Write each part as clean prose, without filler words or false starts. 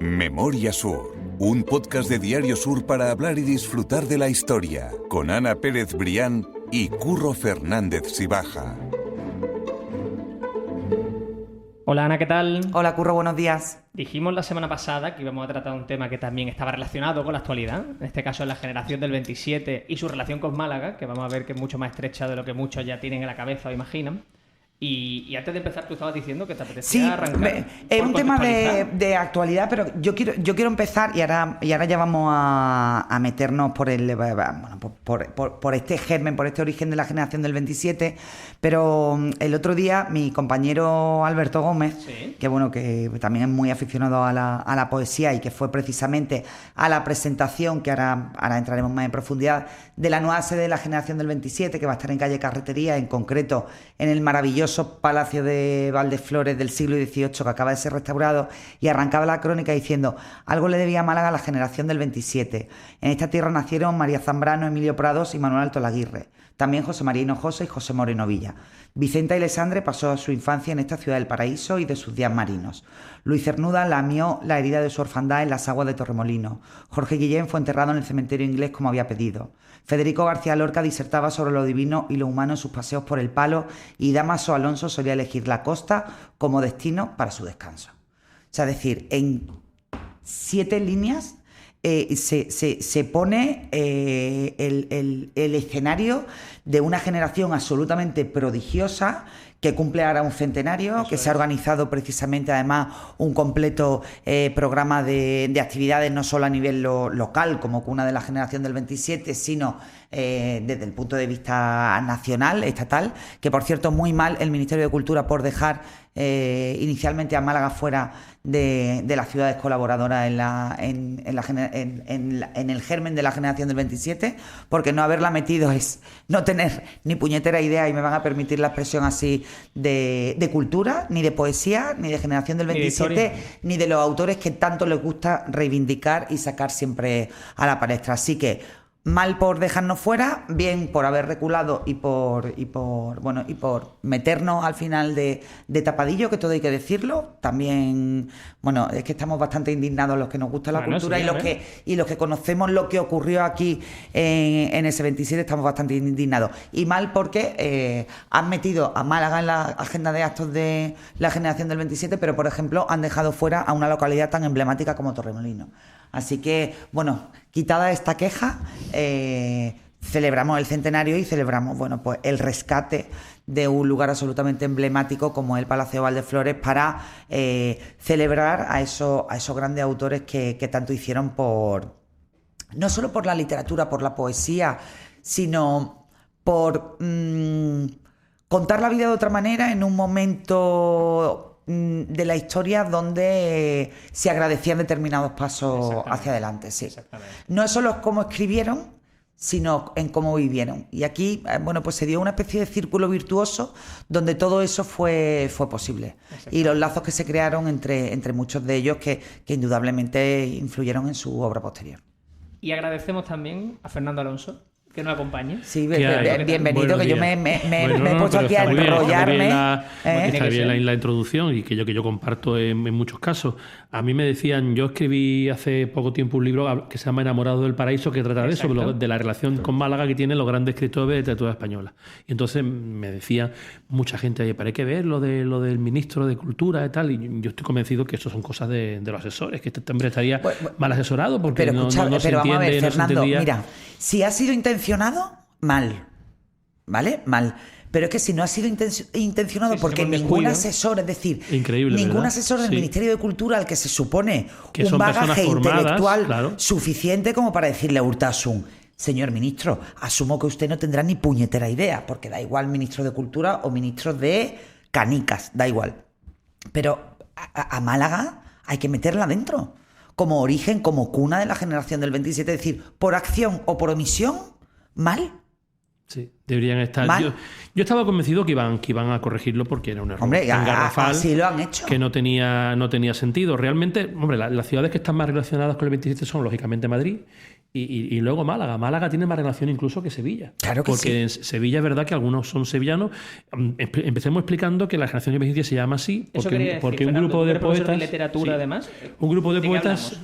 Memoria Sur, un podcast de Diario Sur para hablar y disfrutar de la historia, con Ana Pérez Brián y Curro Fernández Sibaja. Hola Ana, ¿qué tal? Hola Curro, buenos días. Dijimos la semana pasada que íbamos a tratar un tema que también estaba relacionado con la actualidad, en este caso la generación del 27 y su relación con Málaga, que vamos a ver que es mucho más estrecha de lo que muchos ya tienen en la cabeza o imaginan. Y antes de empezar, tú estabas diciendo que te apetecía arrancar. Es un tema de actualidad, pero yo quiero empezar y ahora ya vamos a meternos por este germen, por este origen de la generación del 27. Pero el otro día mi compañero Alberto Gómez, ¿sí?, que también es muy aficionado a la poesía y que fue precisamente a la presentación, que ahora entraremos más en profundidad, de la nueva sede de la generación del 27, que va a estar en calle Carretería, en concreto en el maravilloso Palacio de Valdeflores del siglo XVIII, que acaba de ser restaurado, y arrancaba la crónica diciendo: algo le debía a Málaga a la generación del 27. En esta tierra nacieron María Zambrano, Emilio Prados y Manuel Alto Laguirre. También José María Hinojosa y José Moreno Villa. Vicenta Alessandre pasó su infancia en esta ciudad del paraíso y de sus días marinos. Luis Cernuda lamió la herida de su orfandad en las aguas de Torremolinos. Jorge Guillén fue enterrado en el cementerio inglés como había pedido. Federico García Lorca disertaba sobre lo divino y lo humano en sus paseos por el Palo, y Dámaso Alonso solía elegir la costa como destino para su descanso. O sea, es decir, en 7 líneas se pone el escenario de una generación absolutamente prodigiosa que cumple ahora un centenario, que se ha organizado precisamente además un completo programa de actividades, no solo a nivel local como cuna de la generación del 27, sino desde el punto de vista nacional, estatal, que por cierto muy mal el Ministerio de Cultura por dejar inicialmente a Málaga fuera de las ciudades colaboradoras en el germen de la generación del 27, porque no haberla metido es no tener ni puñetera idea, y me van a permitir la expresión así, de cultura, ni de poesía, ni de generación del 27, ni de los autores que tanto les gusta reivindicar y sacar siempre a la palestra. Así que mal por dejarnos fuera, bien por haber reculado y por meternos al final de tapadillo, que todo hay que decirlo. También, es que estamos bastante indignados los que nos gusta la cultura, sí, y los que conocemos lo que ocurrió aquí en ese 27, estamos bastante indignados. Y mal porque han metido a Málaga en la agenda de actos de la generación del 27, pero por ejemplo han dejado fuera a una localidad tan emblemática como Torremolinos. Así que, quitada esta queja, celebramos el centenario y celebramos, el rescate de un lugar absolutamente emblemático como el Palacio de Valdeflores, para celebrar a esos grandes autores que tanto hicieron no solo por la literatura, por la poesía, sino por contar la vida de otra manera en un momento de la historia donde se agradecían determinados pasos hacia adelante. Sí. No es solo cómo escribieron, sino en cómo vivieron. Y aquí, se dio una especie de círculo virtuoso donde todo eso fue posible. Y los lazos que se crearon entre muchos de ellos que indudablemente influyeron en su obra posterior. Y agradecemos también a Fernando Alonso, que nos acompañe. Sí, bienvenido, que yo me he puesto aquí a enrollarme. Está bien la introducción, y que yo comparto en muchos casos. A mí me decían, yo escribí hace poco tiempo un libro que se llama Enamorado del Paraíso, que trata de eso, de la relación con Málaga que tienen los grandes escritores de literatura española. Y entonces me decía mucha gente: oye, pero hay que ver lo del ministro de Cultura y tal. Y yo estoy convencido que eso son cosas de los asesores, que este hombre estaría mal asesorado porque no se entiende, vamos a ver, Fernando, no se entendía. Mira, si ha sido intencionado, mal, ¿vale? Mal. Pero es que si no ha sido intencionado, porque ningún asesor, es decir, ningún asesor del Ministerio de Cultura, al que se supone que un bagaje intelectual suficiente como para decirle a Urtasun: señor ministro, asumo que usted no tendrá ni puñetera idea, porque da igual ministro de Cultura o ministro de Canicas, da igual. Pero a Málaga hay que meterla dentro, como origen, como cuna de la generación del 27, es decir, por acción o por omisión, mal. Sí, deberían estar. Yo estaba convencido que iban a corregirlo, porque era un error tan garrafal, así lo han hecho, que no tenía sentido. Realmente, las ciudades que están más relacionadas con el 27 son lógicamente Madrid Y luego Málaga. Málaga tiene más relación incluso que Sevilla. Claro que porque en Sevilla es verdad que algunos son sevillanos. Empecemos explicando que la generación del 27 se llama así porque un grupo de poetas... de literatura, además. Un grupo de poetas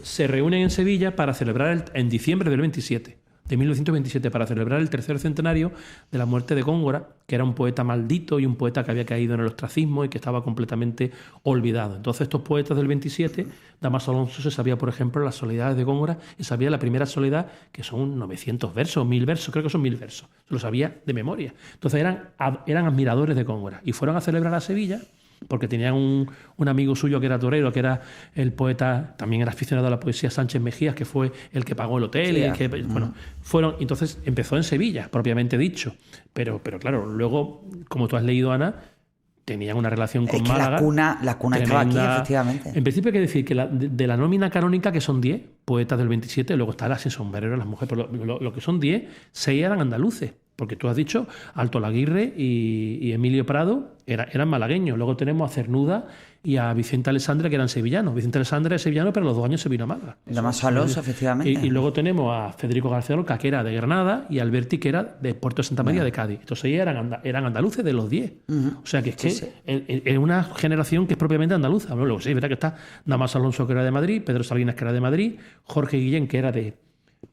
se reúnen en Sevilla para celebrar en diciembre del 27, de 1927, para celebrar el tercer centenario de la muerte de Góngora, que era un poeta maldito y un poeta que había caído en el ostracismo y que estaba completamente olvidado. Entonces estos poetas del 27, Dámaso Alonso se sabía, por ejemplo, las soledades de Góngora y sabía la primera soledad, que son 900 versos, 1000 versos, creo que son 1000 versos. Se lo sabía de memoria. Entonces eran admiradores de Góngora y fueron a celebrar a Sevilla porque tenían un amigo suyo que era torero, que era el poeta, también era aficionado a la poesía, Sánchez Mejías, que fue el que pagó el hotel. Sí, y el que, bueno, fueron, entonces empezó en Sevilla, propiamente dicho. Pero claro, luego, como tú has leído, Ana, tenían una relación con Málaga. La cuna estaba aquí, efectivamente. En principio hay que decir que de la nómina canónica, que son 10 poetas del 27, luego está las sin sombrero, las mujeres, pero lo que son 10, 6 eran andaluces. Porque tú has dicho, Alto Laguirre y Emilio Prado eran malagueños. Luego tenemos a Cernuda y a Vicente Alessandre, que eran sevillanos. Vicente Alessandre es sevillano, pero a los 2 años se vino a Málaga. Dámaso Alonso, efectivamente. Y luego tenemos a Federico García Lorca, que era de Granada, y Alberti, que era de Puerto de Santa María de Cádiz. Entonces ellos eran andaluces de los 10. O sea que es una generación que es propiamente andaluza. Luego sí, es verdad que está Dámaso Alonso, que era de Madrid, Pedro Salinas, que era de Madrid, Jorge Guillén, que era de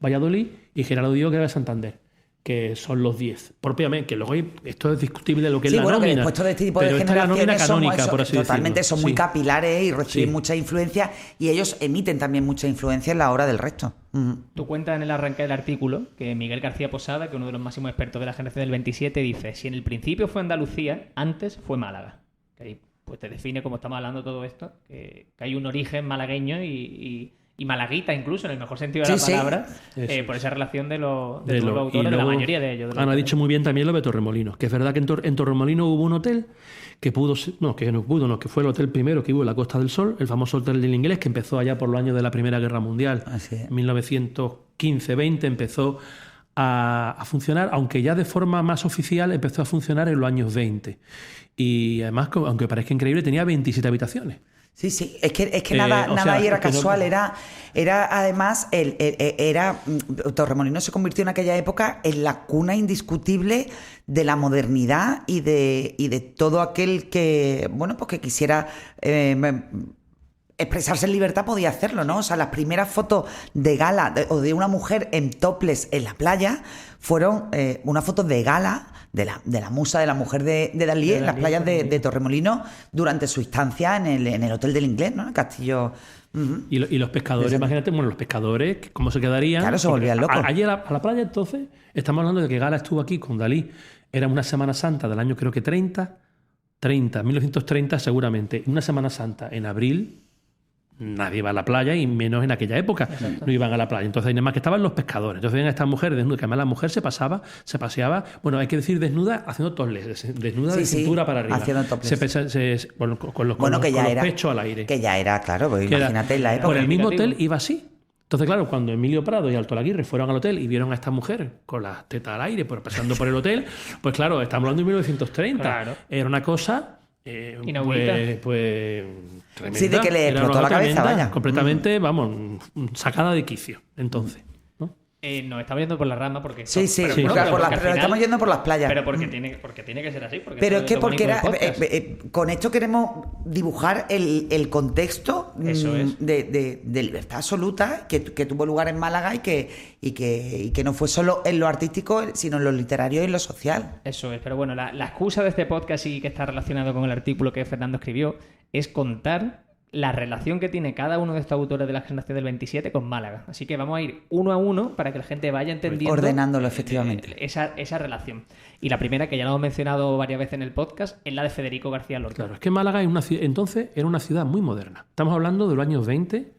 Valladolid, y Gerardo Díaz, que era de Santander, que son los 10. Propiamente, que luego esto es discutible lo que es la nómina. Sí, bueno, que después de este tipo de generaciones canónica, por así totalmente decirlo. Son muy capilares y reciben mucha influencia, y ellos emiten también mucha influencia en la obra del resto. Tú cuentas en el arranque del artículo que Miguel García Posada, que es uno de los máximos expertos de la generación del 27, dice: si en el principio fue Andalucía, antes fue Málaga. Que ahí pues te define, como estamos hablando todo esto, que hay un origen malagueño y malaguita, incluso, en el mejor sentido de la palabra, por esa relación de los autores, de la mayoría de ellos. Ana ha dicho muy bien también lo de Torremolinos, que es verdad que en Torremolinos hubo un hotel que que fue el hotel primero que hubo en la Costa del Sol, el famoso Hotel del Inglés, que empezó allá por los años de la Primera Guerra Mundial. En 1915-20 empezó a funcionar, aunque ya de forma más oficial empezó a funcionar en los años 20. Y además, aunque parezca increíble, tenía 27 habitaciones. Sí, es que nada ahí era casual, era además, Torremolinos se convirtió en aquella época en la cuna indiscutible de la modernidad y de todo aquel que, bueno, pues que quisiera expresarse en libertad podía hacerlo, ¿no? O sea, las primeras fotos de gala o de una mujer en topless en la playa fueron unas fotos de gala de la musa de la mujer de Dalí en las playas de Torremolinos durante su estancia en el Hotel del Inglés, ¿no? En el castillo. Y los pescadores, imagínate, los pescadores, ¿cómo se quedarían? Claro, se volvían locos. Allí a la playa, entonces, estamos hablando de que Gala estuvo aquí con Dalí. Era una Semana Santa del año, creo que 1930 seguramente. Una Semana Santa en abril. Nadie iba a la playa, y menos en aquella época. Exacto. No iban a la playa. Entonces, nada más que estaban los pescadores. Entonces, venían estas mujeres desnudas, que además la mujer se paseaba, bueno, hay que decir desnuda, haciendo topless, desnuda de cintura para arriba. Haciendo topless. Con los pechos al aire. Que ya era, claro, pues imagínate en la época. Por el mismo hotel iba así. Entonces, claro, cuando Emilio Prado y Alto Laguirre fueron al hotel y vieron a esta mujer con las tetas al aire, pasando por el hotel, pues claro, estamos hablando de 1930. Claro. Era una cosa... pues tremenda. Sí, de que le explotó la cabeza, vaya. Completamente, vamos, sacada de quicio, entonces. Nos estamos yendo por la rama porque... Pero estamos yendo por las playas. Pero porque tiene que ser así. Pero es que con esto queremos dibujar el contexto de libertad absoluta que tuvo lugar en Málaga y que no fue solo en lo artístico, sino en lo literario y en lo social. Eso es, pero bueno, la excusa de este podcast, y que está relacionado con el artículo que Fernando escribió, es contar la relación que tiene cada uno de estos autores de la generación del 27 con Málaga. Así que vamos a ir uno a uno para que la gente vaya entendiendo... Ordenándolo, efectivamente. Esa relación. Y la primera, que ya lo hemos mencionado varias veces en el podcast, es la de Federico García Lorca. Claro, es que Málaga entonces era una ciudad muy moderna. Estamos hablando de los años 20...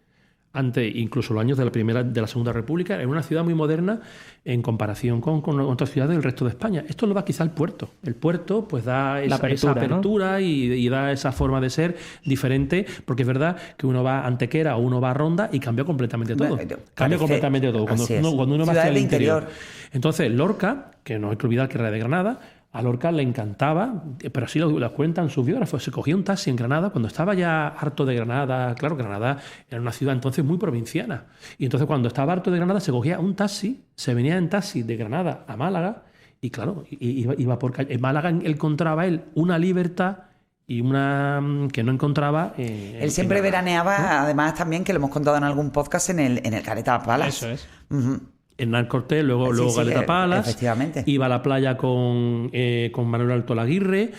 incluso los años de la Segunda República, era una ciudad muy moderna en comparación con otras ciudades del resto de España. Esto lo da quizá el puerto. El puerto pues da esa apertura, ¿no? y da esa forma de ser diferente, porque es verdad que uno va a Antequera o uno va a Ronda y cambia completamente todo. Completamente todo. Cuando uno va hacia el interior. Entonces, Lorca, que no hay que olvidar que era de Granada, A Lorca le encantaba, pero así lo cuentan sus biógrafos, se cogía un taxi en Granada cuando estaba ya harto de Granada. Claro, Granada era una ciudad entonces muy provinciana. Y entonces cuando estaba harto de Granada se cogía un taxi, se venía en taxi de Granada a Málaga y claro, iba por calle. En Málaga encontraba él una libertad y una que no encontraba. Él siempre veraneaba, ¿no? Además también, que lo hemos contado en algún podcast, en el Caleta Palace. Eso es. Uh-huh. Hernán Cortés, luego Caleta Palace. Efectivamente. Iba a la playa con Manuel Alto Laguirre,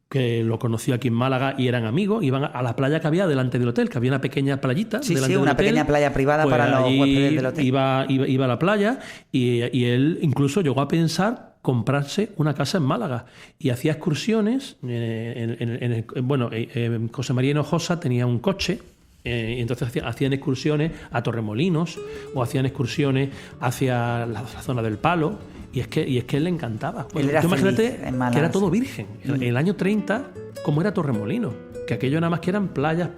que lo conocía aquí en Málaga y eran amigos. Iban a la playa que había delante del hotel, que había una pequeña playita. Sí, delante sí, una del hotel. pequeña playa privada pues para los huéspedes del hotel. Iba a la playa y él incluso llegó a pensar comprarse una casa en Málaga y hacía excursiones. José María Hinojosa tenía un coche. Y entonces hacían excursiones a Torremolinos o hacían excursiones hacia la zona del Palo y es que él le encantaba. Bueno, tú imagínate que era todo virgen. En el año 30, como era Torremolinos, que aquello nada más que eran playas,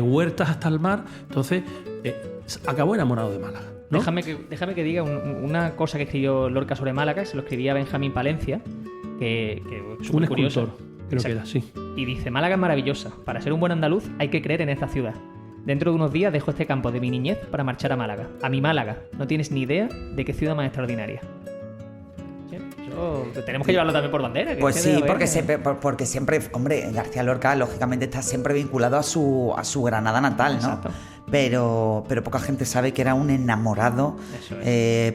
huertas hasta el mar. Entonces acabó enamorado de Málaga, ¿no? Déjame que diga una cosa que escribió Lorca sobre Málaga, se lo escribía Benjamín Palencia, que es un curioso. Escultor. Creo que era, sí. Y dice, Málaga es maravillosa. Para ser un buen andaluz hay que creer en esta ciudad. Dentro de unos días dejo este campo de mi niñez para marchar a Málaga. A mi Málaga. No tienes ni idea de qué ciudad más extraordinaria. Eso tenemos que llevarlo también por bandera. Pues sí, porque siempre, hombre, García Lorca lógicamente está siempre vinculado a su Granada natal, ¿no? Exacto. Pero poca gente sabe que era un enamorado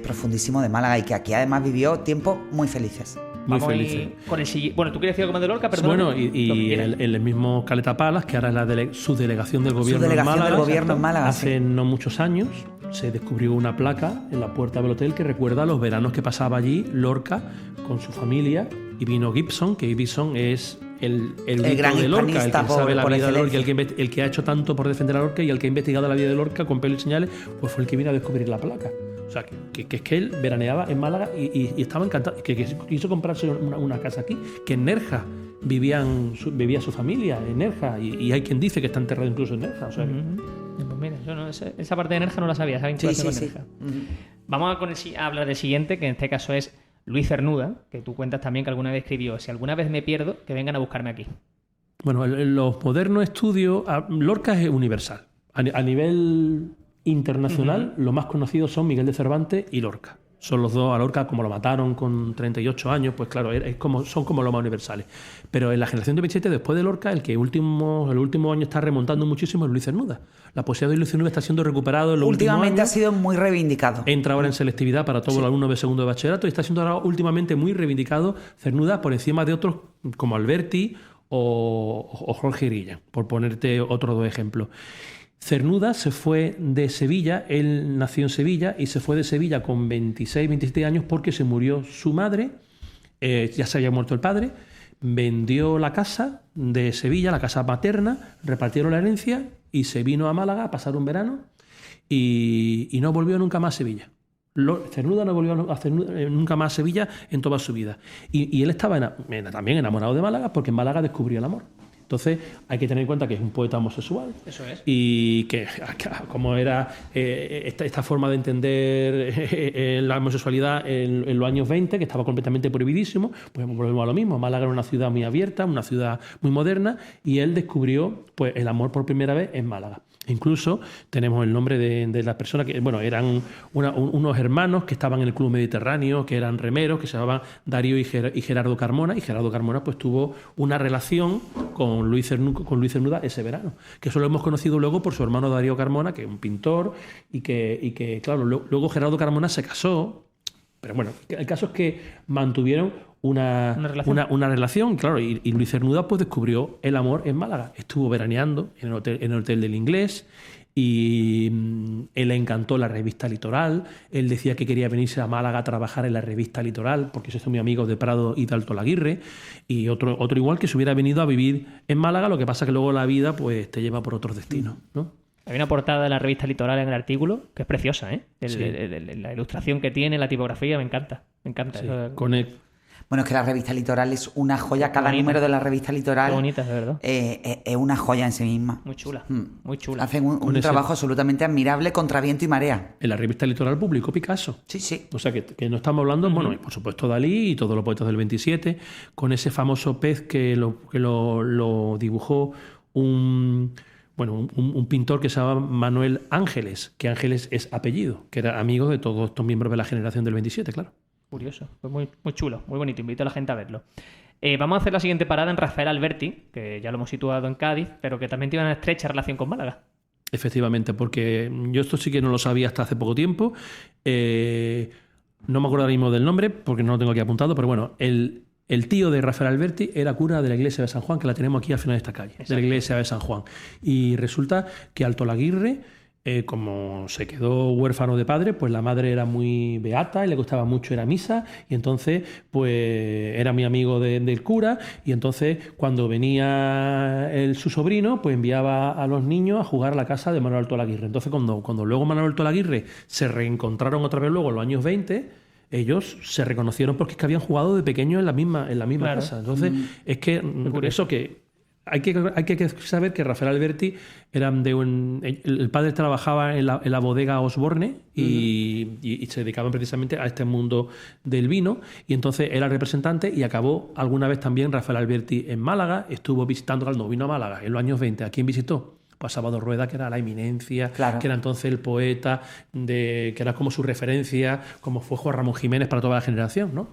profundísimo de Málaga y que aquí además vivió tiempos muy felices. Muy felices. Con el siguiente. Bueno, tú querías decir algo más de Lorca, perdón. Bueno, y el mismo Caleta Palace, que ahora es la subdelegación del gobierno en Málaga. Hace no muchos años se descubrió una placa en la puerta del hotel que recuerda los veranos que pasaba allí Lorca con su familia, y vino Gibson, que Gibson es el gran de Lorca, el que sabe la vida de Lorca, el que ha hecho tanto por defender a Lorca y el que ha investigado la vida de Lorca con pelo y señales, pues fue el que vino a descubrir la placa. O sea, que es que él veraneaba en Málaga y estaba encantado, que quiso comprarse una casa aquí, que en Nerja vivía su familia, en Nerja, y hay quien dice que está enterrado incluso en Nerja. O sea, pues mira, yo no, esa parte de Nerja no la sabía, esa vinculación con Nerja. Vamos a hablar del siguiente, que en este caso es Luis Cernuda, que tú cuentas también que alguna vez escribió: si alguna vez me pierdo, que vengan a buscarme aquí. Bueno, en los modernos estudios, Lorca es universal. A nivel internacional, los más conocidos son Miguel de Cervantes y Lorca. Son los dos. A Lorca, como lo mataron con 38 años, pues claro, son como los más universales. Pero en la generación de 27, después de Lorca, el último año está remontando muchísimo es Luis Cernuda. La poesía de Luis Cernuda está siendo recuperado en los últimos años. Últimamente ha sido muy reivindicado. Entra ahora en selectividad para todos los alumnos de segundo de bachillerato y está siendo ahora últimamente muy reivindicado Cernuda por encima de otros como Alberti o Jorge Irilla, por ponerte otros dos ejemplos. Cernuda se fue de Sevilla, él nació en Sevilla y se fue de Sevilla con 26, 27 años porque se murió su madre, ya se había muerto el padre, vendió la casa de Sevilla, la casa materna, repartieron la herencia y se vino a Málaga a pasar un verano y no volvió nunca más a Sevilla. Cernuda no volvió a hacer nunca más a Sevilla en toda su vida. Y él estaba también enamorado de Málaga porque en Málaga descubrió el amor. Entonces hay que tener en cuenta que es un poeta homosexual. Eso es. Y que como era esta forma de entender la homosexualidad en los años 20, que estaba completamente prohibidísimo, pues volvemos a lo mismo. Málaga era una ciudad muy abierta, una ciudad muy moderna, y él descubrió pues el amor por primera vez en Málaga. Incluso tenemos el nombre de las personas que, bueno, eran unos hermanos que estaban en el Club Mediterráneo, que eran remeros, que se llamaban Darío y Gerardo Carmona, y Gerardo Carmona pues tuvo una relación con Luis Cernuda ese verano, que eso lo hemos conocido luego por su hermano Darío Carmona, que es un pintor, y que claro, luego Gerardo Carmona se casó, pero bueno, el caso es que mantuvieron una relación, claro, y Luis Cernuda pues descubrió el amor en Málaga. Estuvo veraneando en el hotel del Inglés y él le encantó la revista Litoral. Él decía que quería venirse a Málaga a trabajar en la revista Litoral porque se hizo muy amigo de Prado y de Alto Laguirre, y otro igual que se hubiera venido a vivir en Málaga. Lo que pasa que luego la vida pues te lleva por otros destinos, ¿no? Hay una portada de la revista Litoral en el artículo que es preciosa, ¿eh? Sí. La ilustración que tiene, la tipografía, me encanta. Sí. Bueno, es que la revista Litoral es una joya. Cada bonita. número de la revista Litoral Qué bonita, de verdad. Es una joya en sí misma. Muy chula, muy chula. Hacen un trabajo absolutamente admirable contra viento y marea. En la revista Litoral publicó Picasso. Sí, sí. O sea, que no estamos hablando, bueno, y por supuesto Dalí y todos los poetas del 27, con ese famoso pez que lo dibujó un pintor que se llama Manuel Ángeles, que Ángeles es apellido, que era amigo de todos estos miembros de la generación del 27, claro. Curioso, pues muy chulo, muy bonito, invito a la gente a verlo. Vamos a hacer la siguiente parada en Rafael Alberti, que ya lo hemos situado en Cádiz, pero que también tiene una estrecha relación con Málaga. Efectivamente, porque yo esto sí que no lo sabía hasta hace poco tiempo. No me acuerdo ahora mismo del nombre, porque no lo tengo aquí apuntado, pero bueno, el tío de Rafael Alberti era cura de la iglesia de San Juan, que la tenemos aquí al final de esta calle, de la iglesia de San Juan. Y resulta que Alto Laguirre, como se quedó huérfano de padre, pues la madre era muy beata y le gustaba mucho ir a misa, y entonces pues era muy amigo del cura, y entonces cuando venía su sobrino, pues enviaba a los niños a jugar a la casa de Manuel Alto Laguirre. Entonces cuando luego Manuel Alto Laguirre se reencontraron otra vez luego en los años 20, ellos se reconocieron porque es que habían jugado de pequeños en la misma claro. Casa. Entonces es que por eso que hay que saber que Rafael Alberti eran el padre trabajaba en la bodega Osborne y se dedicaban precisamente a este mundo del vino, y entonces era representante, y acabó alguna vez también Rafael Alberti en Málaga, estuvo visitando, no vino a Málaga en los años 20. ¿A quién visitó? Pues a Salvador Rueda, que era la eminencia, claro, que era entonces el poeta, que era como su referencia, como fue Juan Ramón Jiménez para toda la generación, ¿no?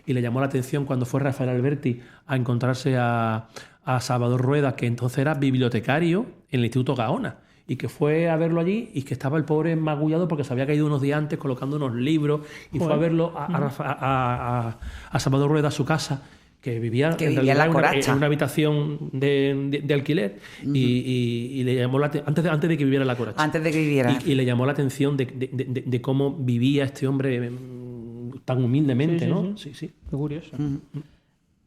Y le llamó la atención cuando fue Rafael Alberti a encontrarse a Salvador Rueda, que entonces era bibliotecario en el Instituto Gaona, y que fue a verlo allí, y que estaba el pobre magullado porque se había caído unos días antes colocando unos libros, y fue a verlo a Salvador Rueda a su casa, que vivía en la Coracha, en una habitación de alquiler, y le llamó antes de que viviera en la Coracha. Antes de que viviera. Y le llamó la atención de cómo vivía este hombre tan humildemente, ¿no? Sí. Qué curioso.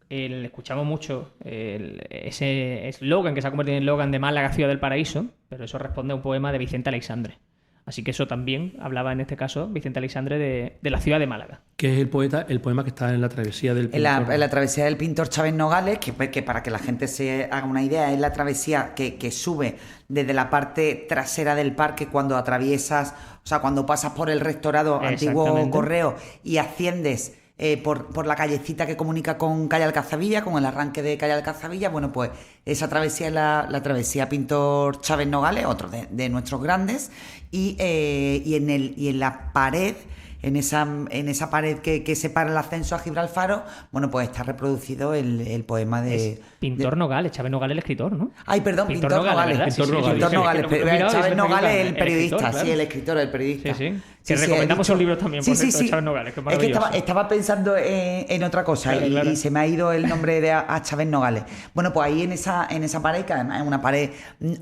Escuchamos mucho ese eslogan que se ha convertido en eslogan de Málaga, ciudad del paraíso, pero eso responde a un poema de Vicente Aleixandre. Así que eso también hablaba en este caso Vicente Aleixandre de la ciudad de Málaga. Que es el poema que está en la travesía del pintor. En la travesía del pintor Chávez Nogales, que para que la gente se haga una idea, es la travesía que sube desde la parte trasera del parque cuando atraviesas, o sea, cuando pasas por el Rectorado, antiguo Correo, y asciendes por la callecita que comunica con Calle Alcazabilla, con el arranque de Calle Alcazabilla. Bueno, pues esa travesía es la travesía Pintor Chávez Nogales, otro de nuestros grandes, y en la pared, en esa pared que separa el ascenso a Gibralfaro, bueno, pues está reproducido el poema de Pintor Nogales, Chávez Nogales el escritor, ¿no? Ay, perdón, Pintor Nogales. Pintor Nogales. Chávez Nogales el periodista, claro. Sí, el escritor, el periodista. Sí. Que recomendamos un libro también, por cierto, de Chávez Nogales, que es maravilloso. Es que estaba pensando en otra cosa, claro. Y se me ha ido el nombre de a Chávez Nogales. Bueno, pues ahí en esa pared, que además es una pared,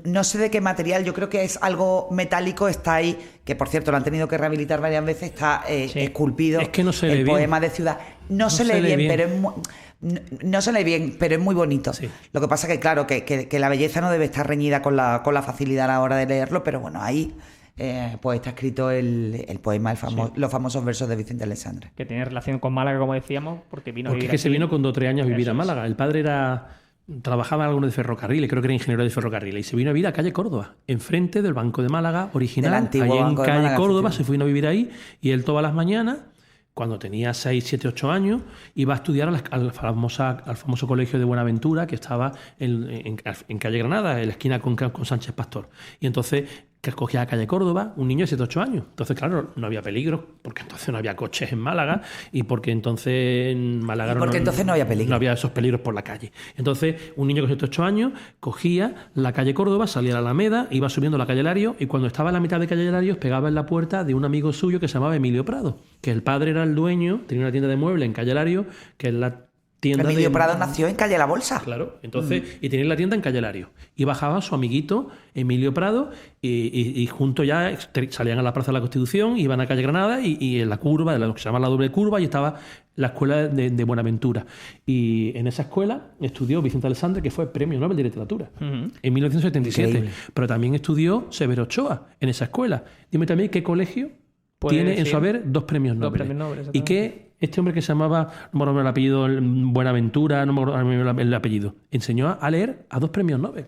no sé de qué material, yo creo que es algo metálico, está ahí, que por cierto lo han tenido que rehabilitar varias veces, está esculpido. Es que no se lee el bien. Poema de ciudad. No se lee bien, pero es muy... No se lee bien, pero es muy bonito. Sí. Lo que pasa que, claro, que la belleza no debe estar reñida con la facilidad a la hora de leerlo, pero bueno, ahí pues está escrito el poema, los famosos versos de Vicente Aleixandre. Que tiene relación con Málaga, como decíamos, porque vino a vivir aquí. Se vino con 2 o 3 años a vivir a Málaga. El padre trabajaba en alguno de ferrocarriles, creo que era ingeniero de ferrocarriles, y se vino a vivir a calle Córdoba, enfrente del Banco de Málaga original, allí en calle Málaga, Córdoba, se vino a vivir ahí, y él todas las mañanas, cuando tenía 6, 7, 8 años, iba a estudiar al famoso colegio de Buenaventura, que estaba en calle Granada, en la esquina con Sánchez Pastor. Y entonces, que escogía la calle Córdoba, un niño de 7, 8 años. Entonces, claro, no había peligro, porque entonces no había coches en Málaga, y porque entonces en Málaga entonces no había peligro. No había esos peligros por la calle. Entonces, un niño con 7, 8 años cogía la calle Córdoba, salía a la Alameda, iba subiendo la calle Lario, y cuando estaba en la mitad de calle Lario, pegaba en la puerta de un amigo suyo que se llamaba Emilio Prado, que el padre era el dueño, tenía una tienda de muebles en calle Lario, que es la tienda Emilio Prado nació en calle La Bolsa. Claro, entonces, y tenía la tienda en calle Lario. Y bajaba su amiguito Emilio Prado, y juntos ya salían a la Plaza de la Constitución, iban a calle Granada, y en la curva, lo que se llama la doble curva, y estaba la escuela de Buenaventura. Y en esa escuela estudió Vicente Aleixandre, que fue premio Nobel de Literatura, en 1977. Increíble. Pero también estudió Severo Ochoa en esa escuela. Dime también qué colegio tiene en su haber 2 premios Nobel. Y qué Este hombre que se llamaba, no me acuerdo el apellido, Buenaventura, no me acuerdo el apellido, enseñó a leer a 2 premios Nobel.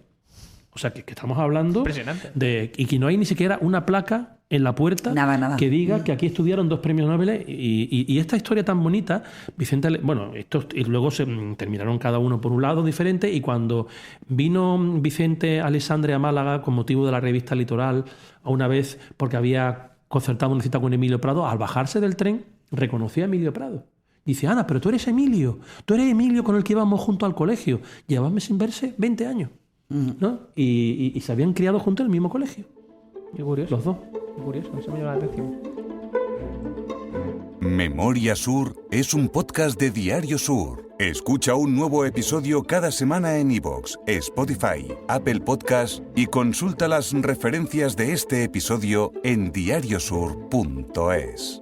O sea, que estamos hablando y que no hay ni siquiera una placa en la puerta que diga que aquí estudiaron 2 premios Nobel. Y esta historia tan bonita, Vicente, bueno, estos y luego se terminaron cada uno por un lado diferente, y cuando vino Vicente Alessandre a Málaga con motivo de la revista Litoral, a una vez porque había concertado una cita con Emilio Prado, al bajarse del tren reconoció a Emilio Prado. Dice: Ana, pero tú eres Emilio con el que íbamos junto al colegio. Llevábamos sin verse 20 años. ¿No? Y se habían criado juntos en el mismo colegio. Qué curioso. Los dos. Qué curioso, eso me llama la atención. Memoria Sur es un podcast de Diario Sur. Escucha un nuevo episodio cada semana en iVoox, Spotify, Apple Podcasts y consulta las referencias de este episodio en diariosur.es.